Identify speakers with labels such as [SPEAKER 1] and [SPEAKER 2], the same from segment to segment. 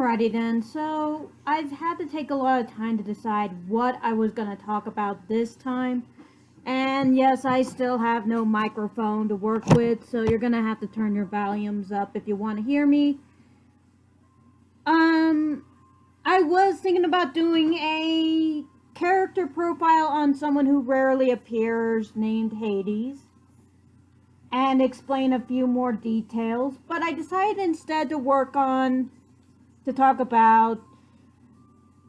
[SPEAKER 1] Alrighty then, so I've had to take a lot of time to decide what I was going to talk about this time. And yes, I still have no microphone to work with, so you're going to have to turn your volumes up if you want to hear me. I was thinking about doing a character profile on someone who rarely appears named Hades and explain a few more details, but I decided instead to talk about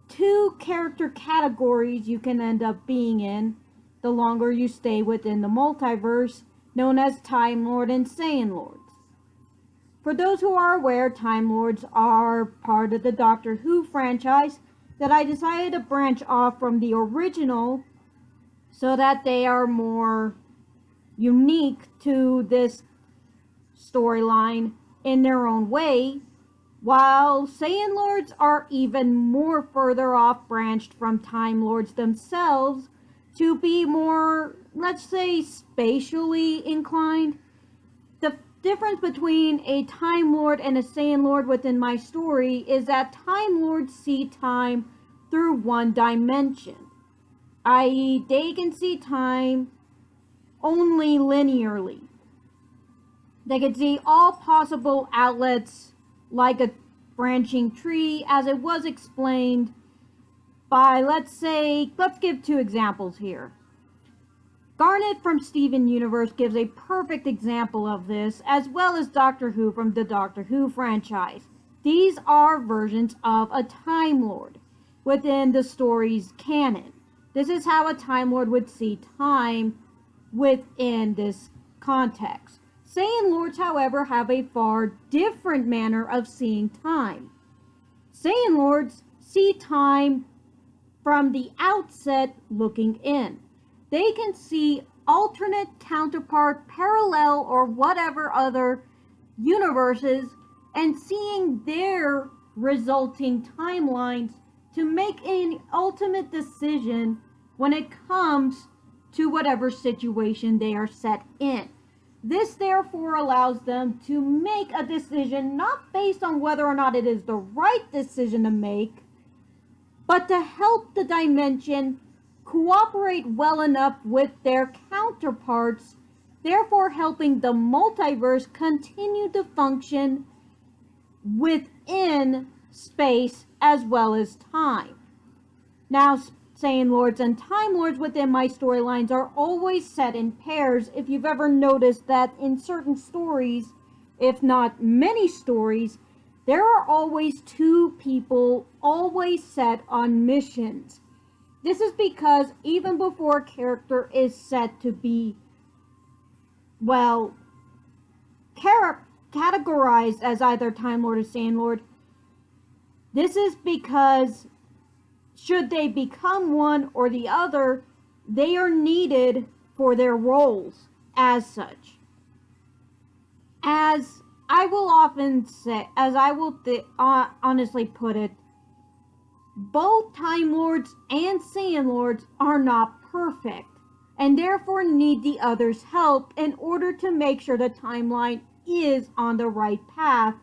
[SPEAKER 1] two character categories you can end up being in the longer you stay within the multiverse, known as Timelord and Saiyanlords. For those who are aware, Timelords are part of the Doctor Who franchise that I decided to branch off from the original so that they are more unique to this storyline in their own way, while Saiyanlords are even more further off branched from Timelords themselves to be more, let's say, spatially inclined. The difference between a Time Lord and a Saiyanlord within my story is that Time Lords see time through one dimension, i.e. they can see time only linearly. They can see all possible outlets like a branching tree, as it was explained by, let's give two examples here. Garnet from Steven Universe gives a perfect example of this, as well as Doctor Who from the Doctor Who franchise. These are versions of a Time Lord within the story's canon. This is how a Time Lord would see time within this context. Saiyanlords, however, have a far different manner of seeing time. Saiyanlords see time from the outset looking in. They can see alternate, counterpart, parallel, or whatever other universes and seeing their resulting timelines to make an ultimate decision when it comes to whatever situation they are set in. This therefore allows them to make a decision not based on whether or not it is the right decision to make, but to help the dimension cooperate well enough with their counterparts, therefore helping the multiverse continue to function within space as well as time. Now, Saiyanlords and Timelords within my storylines are always set in pairs. If you've ever noticed that in certain stories, if not many stories, there are always two people always set on missions. This is because even before a character is set to be, categorized as either Time Lord or Saiyanlord, this is because should they become one or the other, they are needed for their roles as such. As I will often say, honestly put it, both Time Lords and Saiyanlords are not perfect, and therefore need the other's help in order to make sure the timeline is on the right path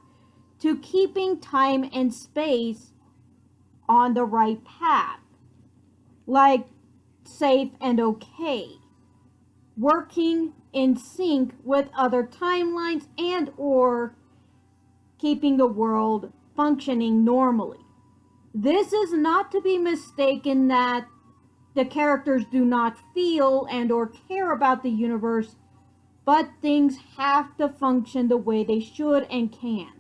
[SPEAKER 1] to keeping time and space on the right path, like safe and okay, working in sync with other timelines and or keeping the world functioning normally. This is not to be mistaken that the characters do not feel and or care about the universe, but things have to function the way they should and can.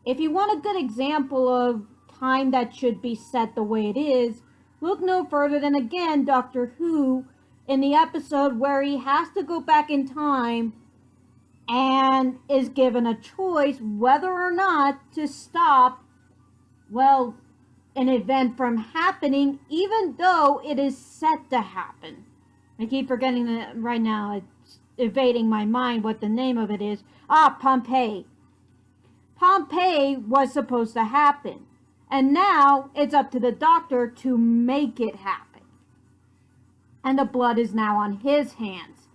[SPEAKER 1] If you want a good example of time that should be set the way it is, look no further than, again, Doctor Who in the episode where he has to go back in time and is given a choice whether or not to stop, an event from happening, even though it is set to happen. I keep forgetting that right now. It's evading my mind what the name of it is. Pompeii. Pompeii was supposed to happen. And now it's up to the Doctor to make it happen. And the blood is now on his hands.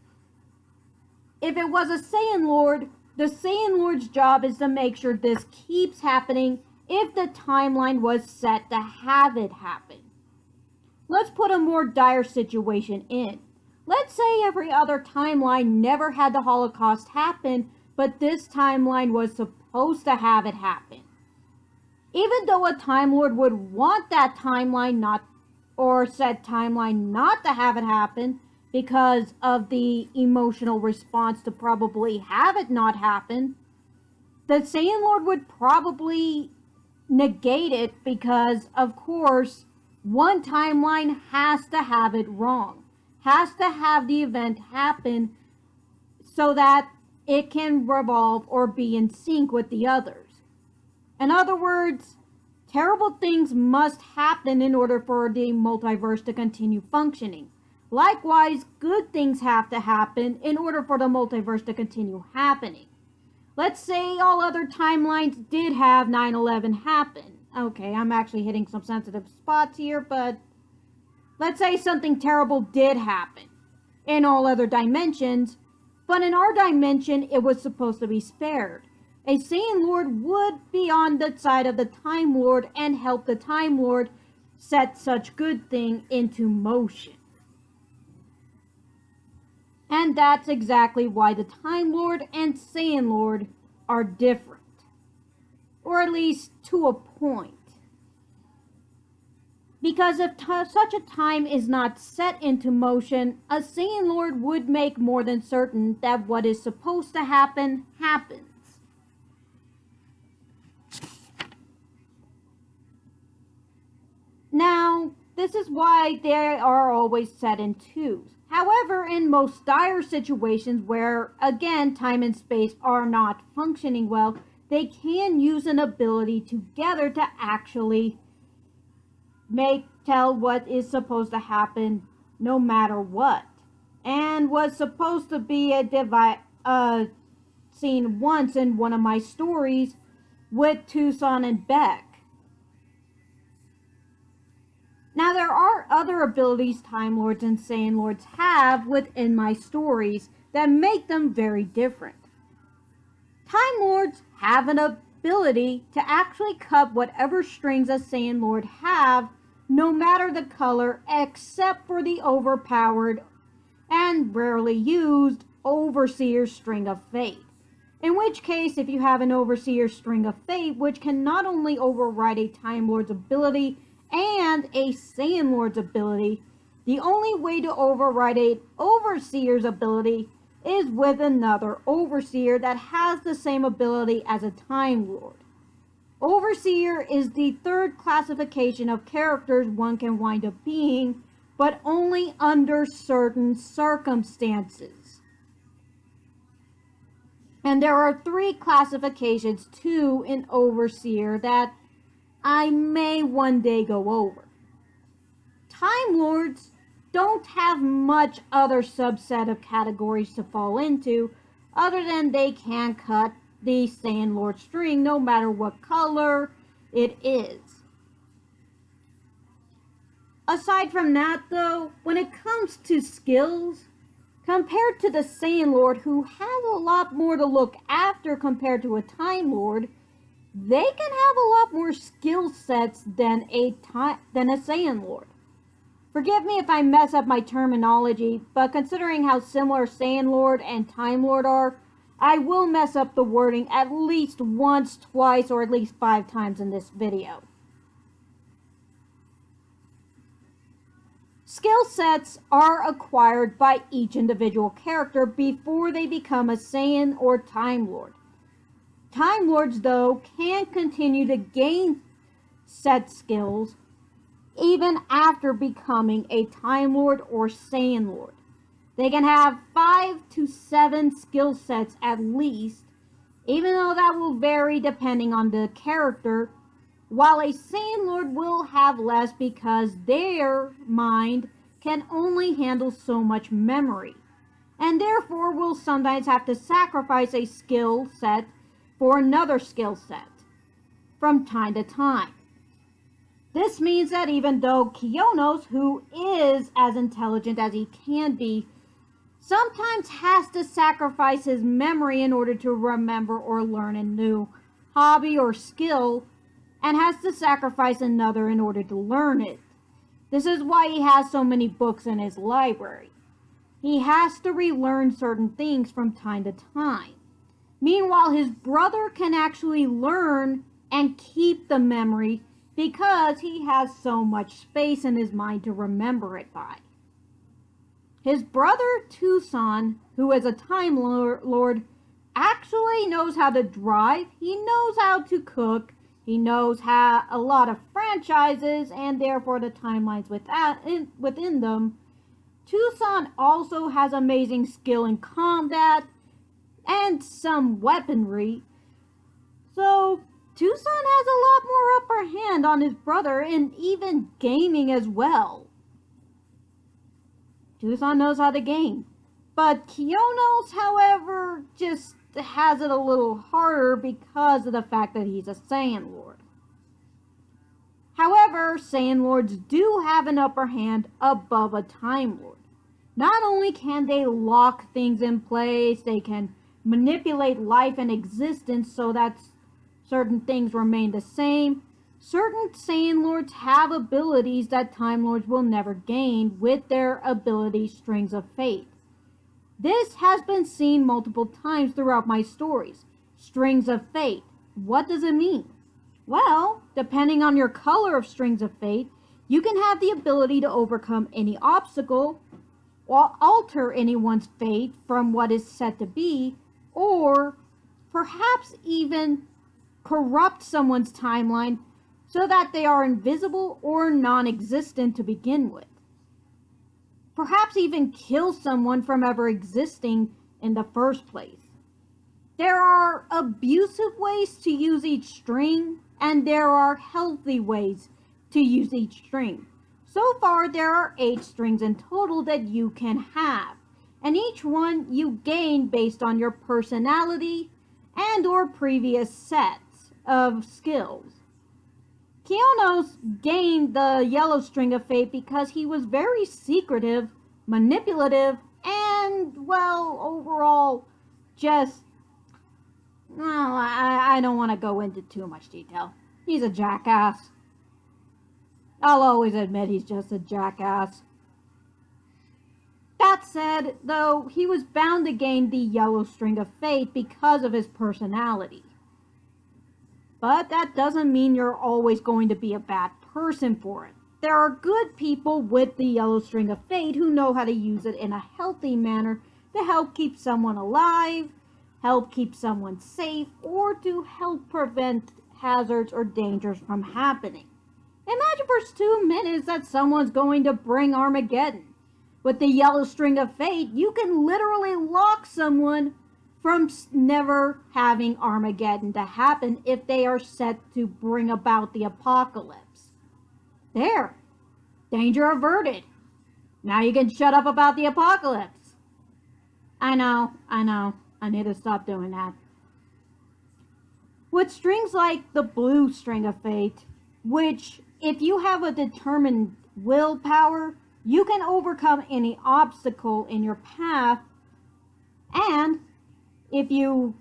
[SPEAKER 1] If it was a Saiyan Lord, the Saiyan Lord's job is to make sure this keeps happening if the timeline was set to have it happen. Let's put a more dire situation in. Let's say every other timeline never had the Holocaust happen, but this timeline was supposed to have it happen. Even though a Time Lord would want that timeline not, or said timeline not to have it happen because of the emotional response to probably have it not happen, the Saiyan Lord would probably negate it because, of course, one timeline has to have it wrong, has to have the event happen so that it can revolve or be in sync with the others. In other words, terrible things must happen in order for the multiverse to continue functioning. Likewise, good things have to happen in order for the multiverse to continue happening. Let's say all other timelines did have 9/11 happen. Okay, I'm actually hitting some sensitive spots here, but let's say something terrible did happen in all other dimensions, but in our dimension it was supposed to be spared. A Saiyan Lord would be on the side of the Time Lord and help the Time Lord set such good thing into motion. And that's exactly why the Time Lord and Saiyan Lord are different. Or at least to a point. Because if such a time is not set into motion, a Saiyan Lord would make more than certain that what is supposed to happen, happens. Now, this is why they are always set in twos. However, in most dire situations where, again, time and space are not functioning well, they can use an ability together to actually tell what is supposed to happen no matter what. And was supposed to be a scene once in one of my stories with Tucson and Beck. Now, there are other abilities Time Lords and Saiyan Lords have within my stories that make them very different. Time Lords have an ability to actually cut whatever strings a Saiyan Lord have, no matter the color, except for the overpowered and rarely used Overseer String of Fate. In which case, if you have an Overseer String of Fate, which can not only override a Time Lord's ability and a Saiyan Lord's ability, the only way to override an Overseer's ability is with another Overseer that has the same ability as a Time Lord. Overseer is the third classification of characters one can wind up being, but only under certain circumstances. And there are 3 classifications too in Overseer that I may one day go over. Time Lords don't have much other subset of categories to fall into, other than they can cut the Saiyan Lord string no matter what color it is. Aside from that though, when it comes to skills, compared to the Saiyan Lord, who has a lot more to look after compared to a Time Lord, they can have a lot more skill sets than a Saiyan Lord. Forgive me if I mess up my terminology, but considering how similar Saiyan Lord and Time Lord are, I will mess up the wording at least once, twice, or at least 5 times in this video. Skill sets are acquired by each individual character before they become a Saiyan or Time Lord. Time Lords, though, can continue to gain set skills even after becoming a Time Lord or Saiyan Lord. They can have 5 to 7 skill sets at least, even though that will vary depending on the character, while a Saiyan Lord will have less because their mind can only handle so much memory, and therefore will sometimes have to sacrifice a skill set for another skill set from time to time. This means that even though Kionos, who is as intelligent as he can be, sometimes has to sacrifice his memory in order to remember or learn a new hobby or skill, and has to sacrifice another in order to learn it. This is why he has so many books in his library. He has to relearn certain things from time to time. Meanwhile, his brother can actually learn and keep the memory because he has so much space in his mind to remember it by. His brother Tucson, who is a Time Lord, actually knows how to drive, he knows how to cook, he knows how a lot of franchises and therefore the timelines within them. Tucson also has amazing skill in combat and some weaponry. So Tucson has a lot more upper hand on his brother and even gaming as well. Tucson knows how to game. But Kionos, however, just has it a little harder because of the fact that he's a Saiyan Lord. However, Saiyan Lords do have an upper hand above a Time Lord. Not only can they lock things in place, they can manipulate life and existence so that certain things remain the same. Certain Saiyan Lords have abilities that Time Lords will never gain with their ability Strings of Fate. This has been seen multiple times throughout my stories. Strings of Fate. What does it mean? Well, depending on your color of Strings of Fate, you can have the ability to overcome any obstacle, or alter anyone's fate from what is set to be, or perhaps even corrupt someone's timeline so that they are invisible or non-existent to begin with. Perhaps even kill someone from ever existing in the first place. There are abusive ways to use each string, and there are healthy ways to use each string. So far, there are 8 strings in total that you can have, and each one you gain based on your personality and or previous sets of skills. Kionos gained the yellow string of fate because he was very secretive, manipulative, and, well, overall, just, well, I don't want to go into too much detail. He's a jackass. I'll always admit he's just a jackass. That said, though, he was bound to gain the yellow string of fate because of his personality. But that doesn't mean you're always going to be a bad person for it. There are good people with the yellow string of fate who know how to use it in a healthy manner to help keep someone alive, help keep someone safe, or to help prevent hazards or dangers from happening. Imagine for 2 minutes that someone's going to bring Armageddon. With the yellow string of fate, you can literally lock someone from never having Armageddon to happen if they are set to bring about the apocalypse. There. Danger averted. Now you can shut up about the apocalypse. I know. I need to stop doing that. With strings like the blue string of fate, which, if you have a determined willpower, you can overcome any obstacle in your path, and if you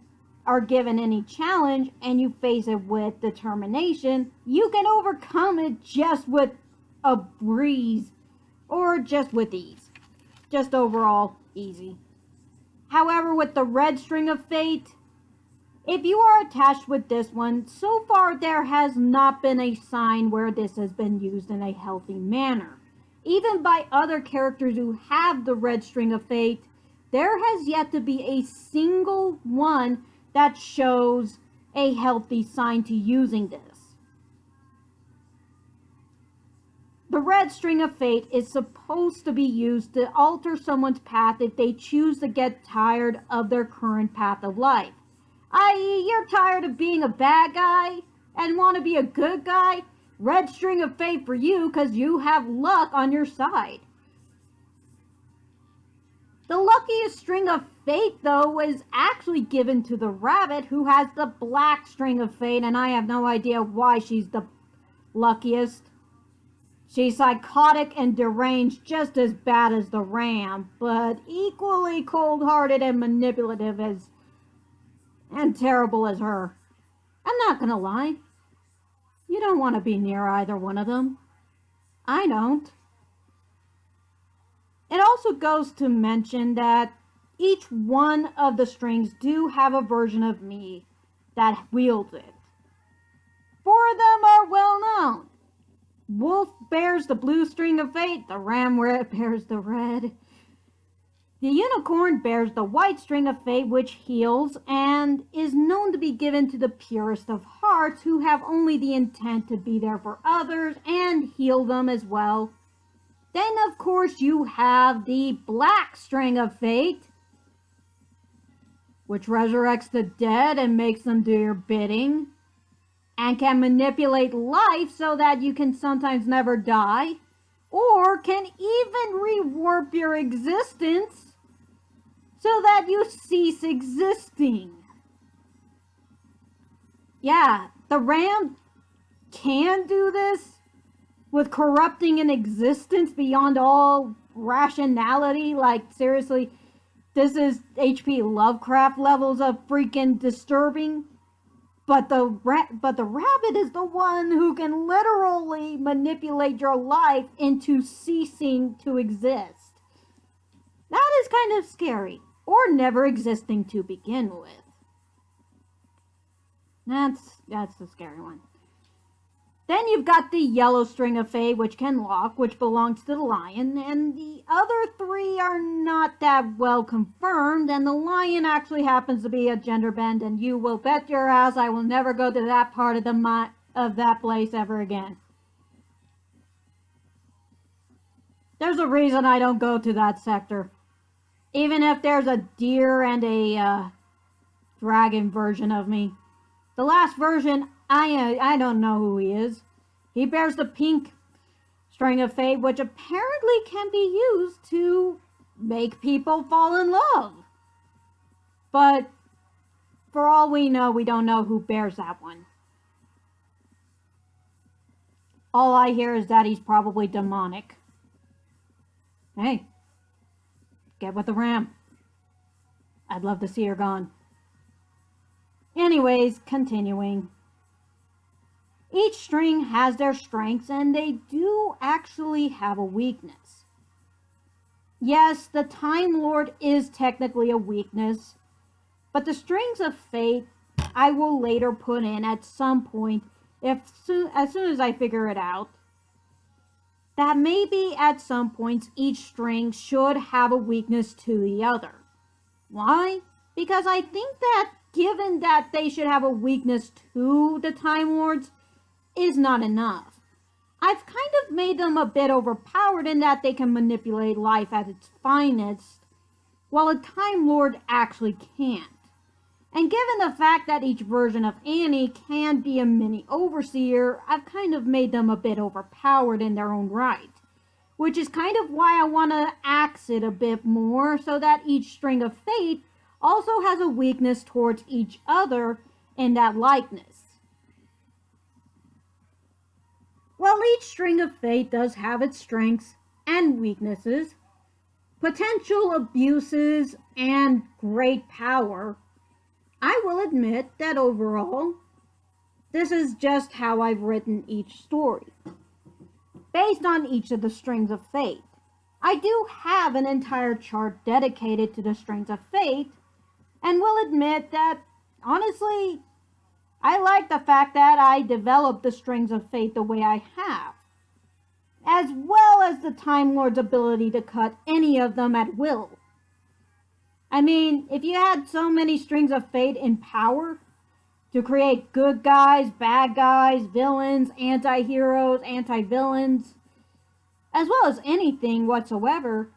[SPEAKER 1] are given any challenge and you face it with determination, you can overcome it just with a breeze or just with ease. Just overall easy. However, with the red string of fate, if you are attached with this one, so far there has not been a sign where this has been used in a healthy manner. Even by other characters who have the red string of fate, there has yet to be a single one that shows a healthy sign to using this. The red string of fate is supposed to be used to alter someone's path if they choose to get tired of their current path of life. I.e., you're tired of being a bad guy and want to be a good guy? Red string of fate for you because you have luck on your side. The luckiest string of fate, though, was actually given to the rabbit who has the black string of fate, and I have no idea why she's the luckiest. She's psychotic and deranged just as bad as the ram, but equally cold-hearted and manipulative and terrible as her. I'm not gonna lie. You don't want to be near either one of them. I don't. It also goes to mention that each one of the strings do have a version of me that wields it. Four of them are well known. Wolf bears the blue string of fate, the ram bears the red. The unicorn bears the white string of fate, which heals and is known to be given to the purest of hearts who have only the intent to be there for others and heal them as well. Then, of course, you have the black string of fate, which resurrects the dead and makes them do your bidding, and can manipulate life so that you can sometimes never die, or can even rewarp your existence so that you cease existing. Yeah, the ram can do this with corrupting an existence beyond all rationality. Like, seriously, this is H.P. Lovecraft levels of freaking disturbing. But the rabbit is the one who can literally manipulate your life into ceasing to exist. That is kind of scary, or never existing to begin with. That's the scary one. Then you've got the yellow string of fate, which can lock, which belongs to the lion, and the other three are not that well confirmed, and the lion actually happens to be a gender bend, and you will bet your ass I will never go to that part of that place ever again. There's a reason I don't go to that sector. Even if there's a deer and a dragon version of me. The last version, I don't know who he is. He bears the pink string of fate, which apparently can be used to make people fall in love. But for all we know, we don't know who bears that one. All I hear is that he's probably demonic. Hey, get with the ram. I'd love to see her gone. Anyways, continuing. Each string has their strengths, and they do actually have a weakness. Yes, the Time Lord is technically a weakness, but the strings of fate I will later put in at some point as soon as I figure it out. That maybe at some points each string should have a weakness to the other. Why? Because I think that given that they should have a weakness to the Time Lords is not enough. I've kind of made them a bit overpowered in that they can manipulate life at its finest, while a Time Lord actually can't. And given the fact that each version of Annie can be a mini overseer, I've kind of made them a bit overpowered in their own right. Which is kind of why I want to axe it a bit more, so that each string of fate also has a weakness towards each other in that likeness. While each string of fate does have its strengths and weaknesses, potential abuses, and great power, I will admit that overall, this is just how I've written each story, based on each of the strings of fate. I do have an entire chart dedicated to the strings of fate, and will admit that, honestly, I like the fact that I developed the strings of fate the way I have, as well as the Time Lord's ability to cut any of them at will. I mean, if you had so many strings of fate in power to create good guys, bad guys, villains, anti-heroes, anti-villains, as well as anything whatsoever,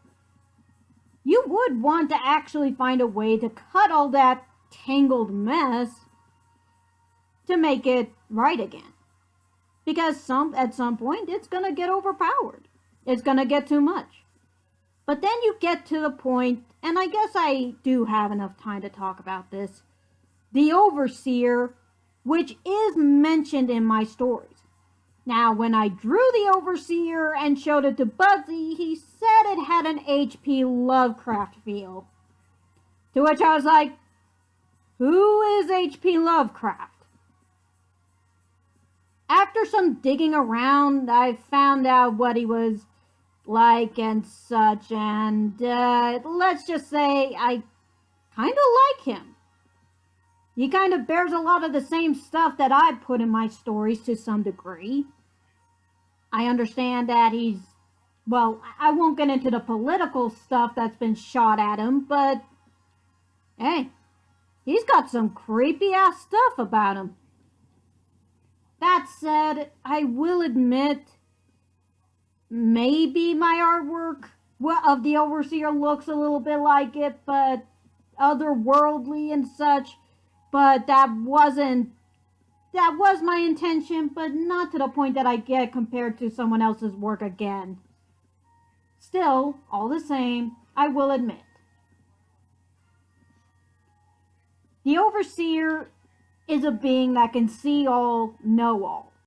[SPEAKER 1] you would want to actually find a way to cut all that tangled mess to make it right again. Because at some point, it's going to get overpowered. It's going to get too much. But then you get to the point, and I guess I do have enough time to talk about this, the Overseer, which is mentioned in my stories. Now, when I drew the Overseer and showed it to Buzzy, he said it had an H.P. Lovecraft feel. To which I was like, who is H.P. Lovecraft? After some digging around, I found out what he was like and such, and let's just say I kind of like him. He kind of bears a lot of the same stuff that I put in my stories to some degree. I understand that he's, well, I won't get into the political stuff that's been shot at him, but hey, he's got some creepy ass stuff about him. That said, I will admit, maybe my artwork of the Overseer looks a little bit like it, but otherworldly and such, but that was my intention, but not to the point that I get compared to someone else's work again. Still, all the same, I will admit. The Overseer is a being that can see all, know all.